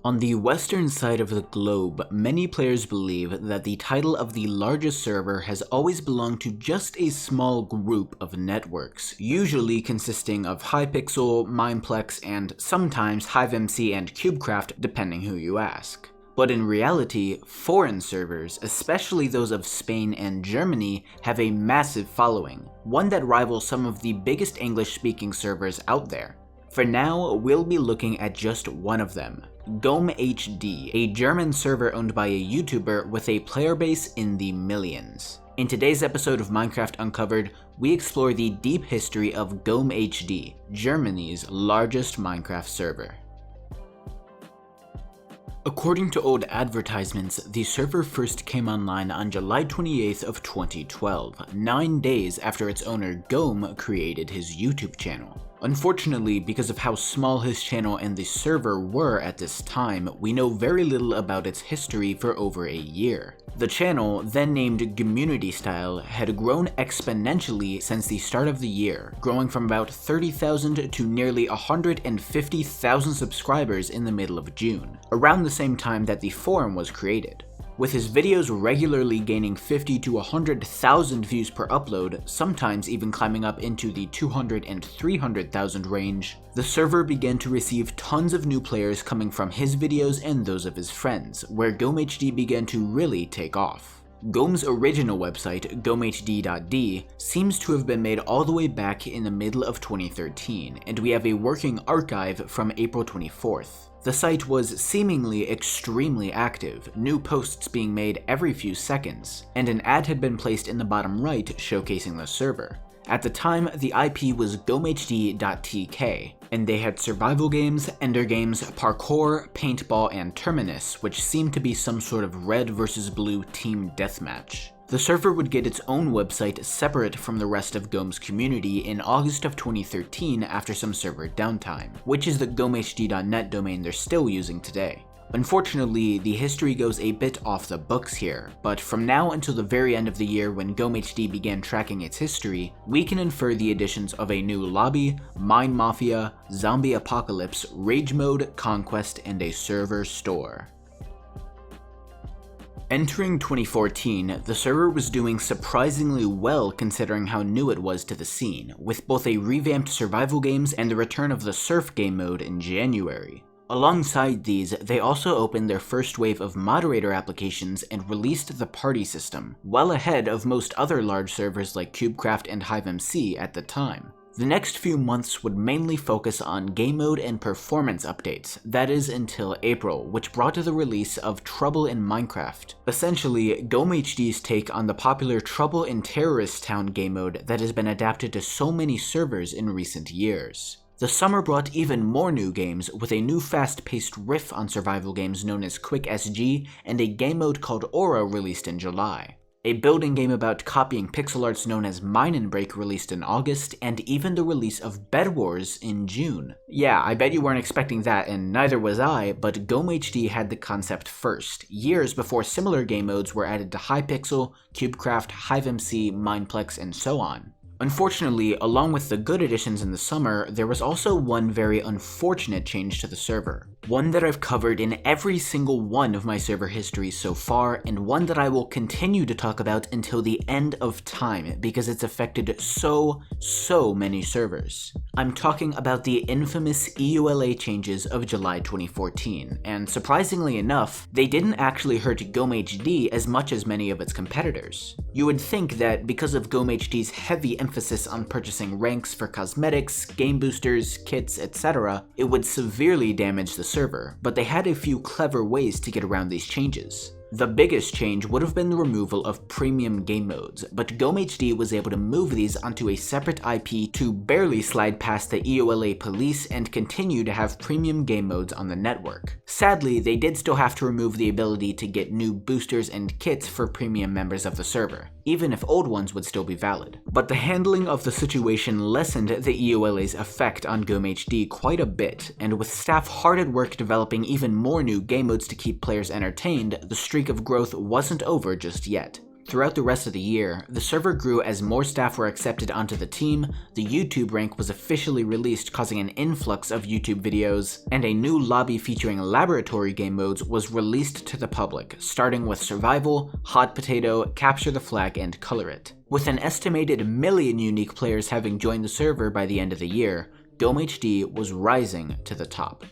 On the western side of the globe, many players believe that the title of the largest server has always belonged to just a small group of networks, usually consisting of Hypixel, Mineplex, and sometimes HiveMC and CubeCraft, depending who you ask. But in reality, foreign servers, especially those of Spain and Germany, have a massive following, one that rivals some of the biggest English-speaking servers out there. For now, we'll be looking at just one of them, GommeHD, a German server owned by a YouTuber with a player base in the millions. In today's episode of Minecraft Uncovered, we explore the deep history of GommeHD, Germany's largest Minecraft server. According to old advertisements, the server first came online on July 28th of 2012, 9 days after its owner Gomme created his YouTube channel. Unfortunately, because of how small his channel and the server were at this time, we know very little about its history for over a year. The channel, then named Community Style, had grown exponentially since the start of the year, growing from about 30,000 to nearly 150,000 subscribers in the middle of June, around the same time that the forum was created. With his videos regularly gaining 50 to 100,000 views per upload, sometimes even climbing up into the 200 and 300,000 range, the server began to receive tons of new players coming from his videos and those of his friends, where GommeHD began to really take off. Gomme's original website, gommehd.d, seems to have been made all the way back in the middle of 2013, and we have a working archive from April 24th. The site was seemingly extremely active, new posts being made every few seconds, and an ad had been placed in the bottom right showcasing the server. At the time, the IP was gommehd.tk, and they had survival games, ender games, parkour, paintball, and terminus, which seemed to be some sort of red versus blue team deathmatch. The server would get its own website separate from the rest of Gomme's community in August of 2013 after some server downtime, which is the gommehd.net domain they're still using today. Unfortunately, the history goes a bit off the books here, but from now until the very end of the year when GommeHD began tracking its history, we can infer the additions of a new lobby, mine mafia, zombie apocalypse, rage mode, conquest, and a server store. Entering 2014, the server was doing surprisingly well considering how new it was to the scene, with both a revamped survival games and the return of the surf game mode in January. Alongside these, they also opened their first wave of moderator applications and released the party system, well ahead of most other large servers like CubeCraft and HiveMC at the time. The next few months would mainly focus on game mode and performance updates, that is until April, which brought to the release of Trouble in Minecraft, essentially GommeHD's take on the popular Trouble in Terrorist Town game mode that has been adapted to so many servers in recent years. The summer brought even more new games, with a new fast-paced riff on survival games known as Quick SG and a game mode called Aura released in July. A building game about copying pixel arts known as Mine and Break released in August, and even the release of Bed Wars in June. Yeah, I bet you weren't expecting that, and neither was I, but GommeHD had the concept first, years before similar game modes were added to Hypixel, CubeCraft, HiveMC, Mineplex, and so on. Unfortunately, along with the good additions in the summer, there was also one very unfortunate change to the server. One that I've covered in every single one of my server histories so far, and one that I will continue to talk about until the end of time because it's affected so many servers. I'm talking about the infamous EULA changes of July 2014, and surprisingly enough, they didn't actually hurt GommeHD as much as many of its competitors. You would think that because of GommeHD's heavy emphasis on purchasing ranks for cosmetics, game boosters, kits, etc., it would severely damage the server, but they had a few clever ways to get around these changes. The biggest change would have been the removal of premium game modes, but GommeHD was able to move these onto a separate IP to barely slide past the EULA police and continue to have premium game modes on the network. Sadly, they did still have to remove the ability to get new boosters and kits for premium members of the server, even if old ones would still be valid. But the handling of the situation lessened the EULA's effect on GommeHD quite a bit, and with staff hard at work developing even more new game modes to keep players entertained, the streak of growth wasn't over just yet. Throughout the rest of the year, the server grew as more staff were accepted onto the team, the YouTube rank was officially released causing an influx of YouTube videos, and a new lobby featuring laboratory game modes was released to the public, starting with Survival, Hot Potato, Capture the Flag, and Color It. With an estimated 1 million unique players having joined the server by the end of the year, GommeHD was rising to the top.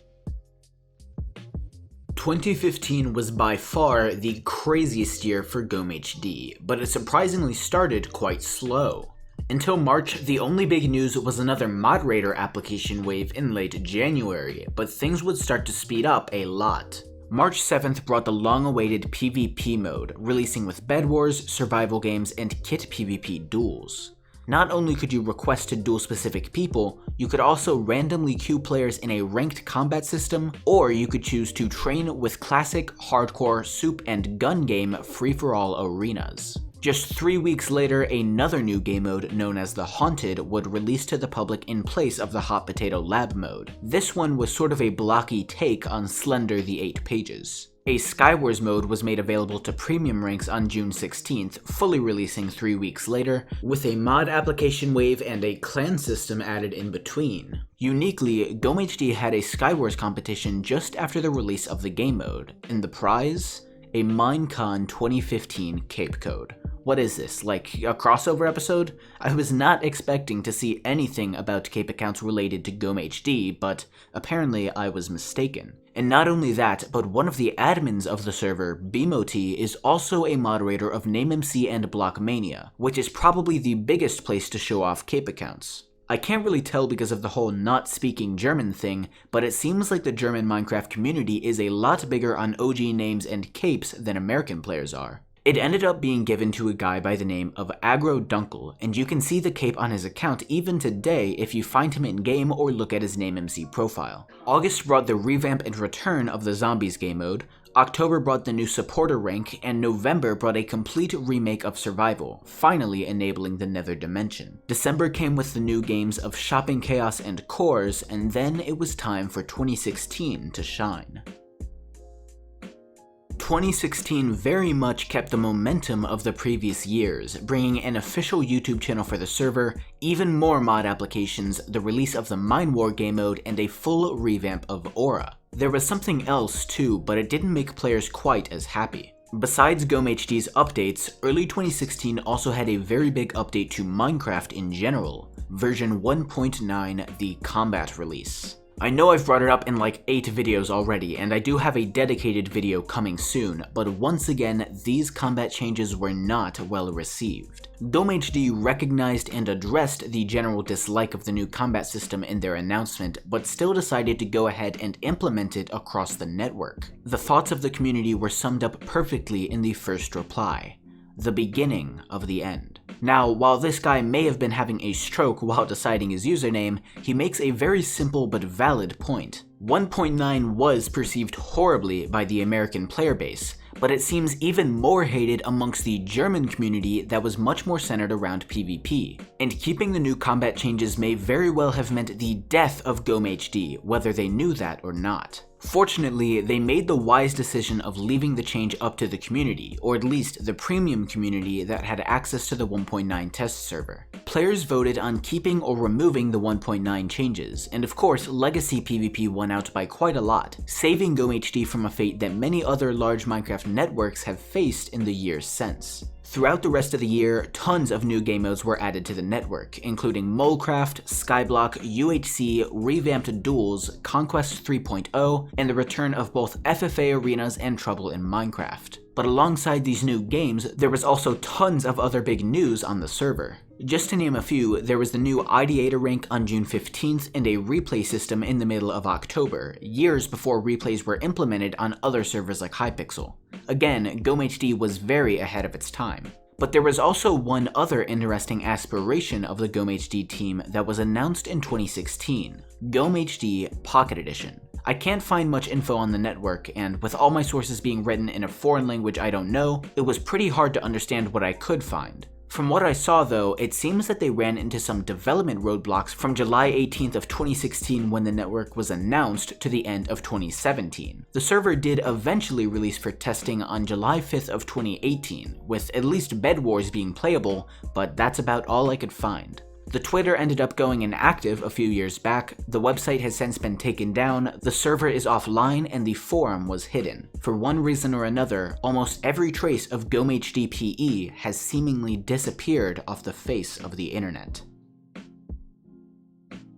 2015 was by far the craziest year for GommeHD, but it surprisingly started quite slow. Until March, the only big news was another moderator application wave in late January, but things would start to speed up a lot. March 7th brought the long-awaited PvP mode, releasing with Bed Wars, survival games, and kit PvP duels. Not only could you request to duel specific people, you could also randomly queue players in a ranked combat system, or you could choose to train with classic, hardcore, soup, and gun game free-for-all arenas. Just 3 weeks later, another new game mode known as the Haunted would release to the public in place of the Hot Potato Lab mode. This one was sort of a blocky take on Slender the 8 Pages. A Skywars mode was made available to premium ranks on June 16th, fully releasing 3 weeks later, with a mod application wave and a clan system added in between. Uniquely, GommeHD had a Skywars competition just after the release of the game mode, and the prize? A Minecon 2015 Cape Code. What is this, like a crossover episode? I was not expecting to see anything about Cape accounts related to GommeHD, but apparently I was mistaken. And not only that, but one of the admins of the server, BMOT, is also a moderator of NameMC and Blockmania, which is probably the biggest place to show off Cape accounts. I can't really tell because of the whole not speaking German thing, but it seems like the German Minecraft community is a lot bigger on OG names and capes than American players are. It ended up being given to a guy by the name of Agro Dunkel, and you can see the cape on his account even today if you find him in-game or look at his NameMC profile. August brought the revamp and return of the Zombies game mode, October brought the new supporter rank, and November brought a complete remake of Survival, finally enabling the Nether Dimension. December came with the new games of Shopping Chaos and Cores, and then it was time for 2016 to shine. 2016 very much kept the momentum of the previous years, bringing an official YouTube channel for the server, even more mod applications, the release of the Mine War game mode, and a full revamp of Aura. There was something else too, but it didn't make players quite as happy. Besides GommeHD's updates, early 2016 also had a very big update to Minecraft in general, version 1.9, the Combat release. I know I've brought it up in like 8 videos already, and I do have a dedicated video coming soon, but once again, these combat changes were not well received. GommeHD recognized and addressed the general dislike of the new combat system in their announcement, but still decided to go ahead and implement it across the network. The thoughts of the community were summed up perfectly in the first reply: the beginning of the end. Now, while this guy may have been having a stroke while deciding his username, he makes a very simple but valid point. 1.9 was perceived horribly by the American player base, but it seems even more hated amongst the German community that was much more centered around PvP. And keeping the new combat changes may very well have meant the death of GommeHD, whether they knew that or not. Fortunately, they made the wise decision of leaving the change up to the community, or at least the premium community that had access to the 1.9 test server. Players voted on keeping or removing the 1.9 changes, and of course, legacy PvP won out by quite a lot, saving GommeHD from a fate that many other large Minecraft networks have faced in the years since. Throughout the rest of the year, tons of new game modes were added to the network, including Molecraft, Skyblock, UHC, revamped duels, Conquest 3.0, and the return of both FFA arenas and Trouble in Minecraft. But alongside these new games, there was also tons of other big news on the server. Just to name a few, there was the new Ideator rank on June 15th and a replay system in the middle of October, years before replays were implemented on other servers like Hypixel. Again, GommeHD was very ahead of its time. But there was also one other interesting aspiration of the GommeHD team that was announced in 2016, GommeHD Pocket Edition. I can't find much info on the network, and with all my sources being written in a foreign language I don't know, it was pretty hard to understand what I could find. From what I saw though, it seems that they ran into some development roadblocks from July 18th of 2016 when the network was announced to the end of 2017. The server did eventually release for testing on July 5th of 2018, with at least Bed Wars being playable, but that's about all I could find. The Twitter ended up going inactive a few years back, the website has since been taken down, the server is offline, and the forum was hidden. For one reason or another, almost every trace of GommeHD PE has seemingly disappeared off the face of the internet.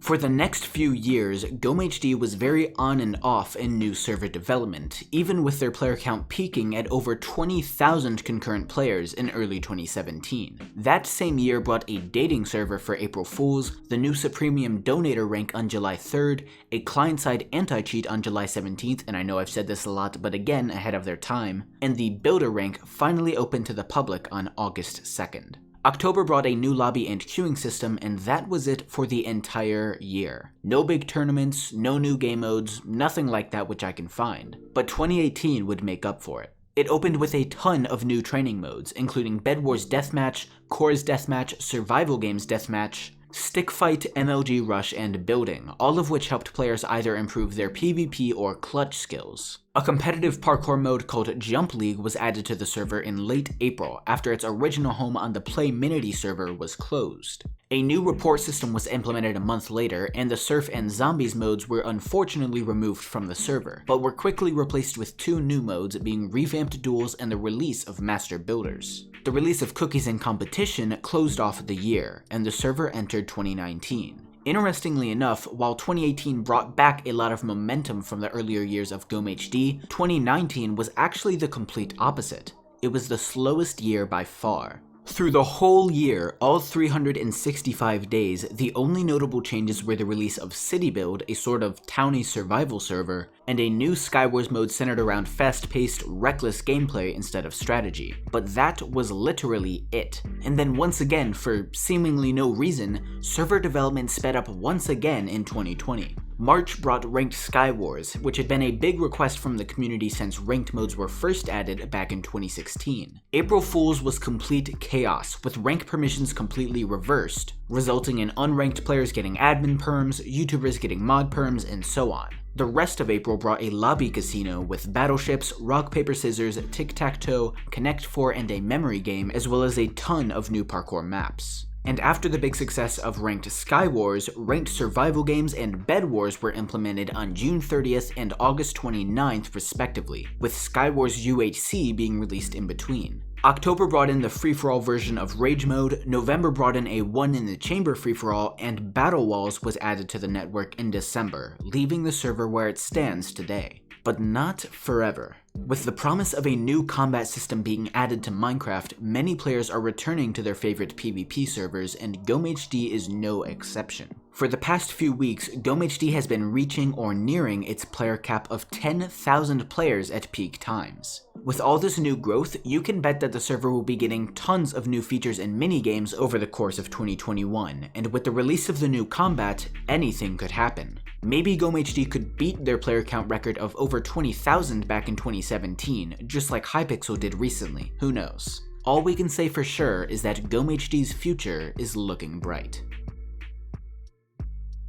For the next few years, GommeHD was very on and off in new server development, even with their player count peaking at over 20,000 concurrent players in early 2017. That same year brought a dating server for April Fools, the new Supremium Donator rank on July 3rd, a client-side anti-cheat on July 17th, and I know I've said this a lot, but again ahead of their time, and the Builder rank finally opened to the public on August 2nd. October brought a new lobby and queuing system, and that was it for the entire year. No big tournaments, no new game modes, nothing like that which I can find. But 2018 would make up for it. It opened with a ton of new training modes, including Bed Wars Deathmatch, Cores Deathmatch, Survival Games Deathmatch, Stick Fight, MLG Rush, and Building, all of which helped players either improve their PvP or clutch skills. A competitive parkour mode called Jump League was added to the server in late April after its original home on the PlayMinity server was closed. A new report system was implemented a month later, and the Surf and Zombies modes were unfortunately removed from the server, but were quickly replaced with two new modes, being revamped duels and the release of Master Builders. The release of Cookies and Competition closed off the year, and the server entered 2019. Interestingly enough, while 2018 brought back a lot of momentum from the earlier years of GommeHD, 2019 was actually the complete opposite. It was the slowest year by far. Through the whole year, all 365 days, the only notable changes were the release of City Build, a sort of towny survival server, and a new Skywars mode centered around fast-paced, reckless gameplay instead of strategy. But that was literally it. And then once again, for seemingly no reason, server development sped up once again in 2020. March brought Ranked Skywars, which had been a big request from the community since ranked modes were first added back in 2016. April Fools was complete chaos, with rank permissions completely reversed, resulting in unranked players getting admin perms, YouTubers getting mod perms, and so on. The rest of April brought a lobby casino with battleships, rock paper scissors, tic-tac-toe, Connect 4, and a memory game, as well as a ton of new parkour maps. And after the big success of Ranked Skywars, Ranked Survival Games and Bed Wars were implemented on June 30th and August 29th respectively, with Skywars UHC being released in between. October brought in the free-for-all version of Rage Mode, November brought in a One in the Chamber free-for-all, and Battle Walls was added to the network in December, leaving the server where it stands today. But not forever. With the promise of a new combat system being added to Minecraft, many players are returning to their favorite PvP servers, and GommeHD is no exception. For the past few weeks, GommeHD has been reaching or nearing its player cap of 10,000 players at peak times. With all this new growth, you can bet that the server will be getting tons of new features and minigames over the course of 2021, and with the release of the new combat, anything could happen. Maybe GommeHD could beat their player count record of over 20,000 back in 2017, just like Hypixel did recently, who knows. All we can say for sure is that GommeHD's future is looking bright.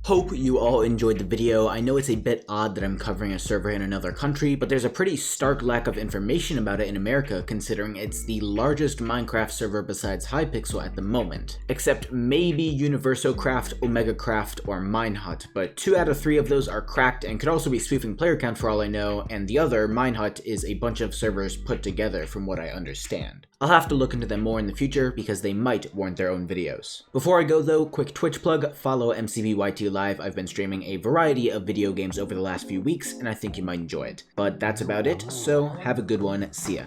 Hope you all enjoyed the video. I know it's a bit odd that I'm covering a server in another country, but there's a pretty stark lack of information about it in America considering it's the largest Minecraft server besides Hypixel at the moment. Except maybe UniversoCraft, OmegaCraft, or Minehut, but 2 out of 3 of those are cracked and could also be spoofing player count for all I know, and the other, Minehut, is a bunch of servers put together from what I understand. I'll have to look into them more in the future because they might warrant their own videos. Before I go though, quick Twitch plug, follow MCBYT Live. I've been streaming a variety of video games over the last few weeks and I think you might enjoy it. But that's about it, so have a good one, see ya.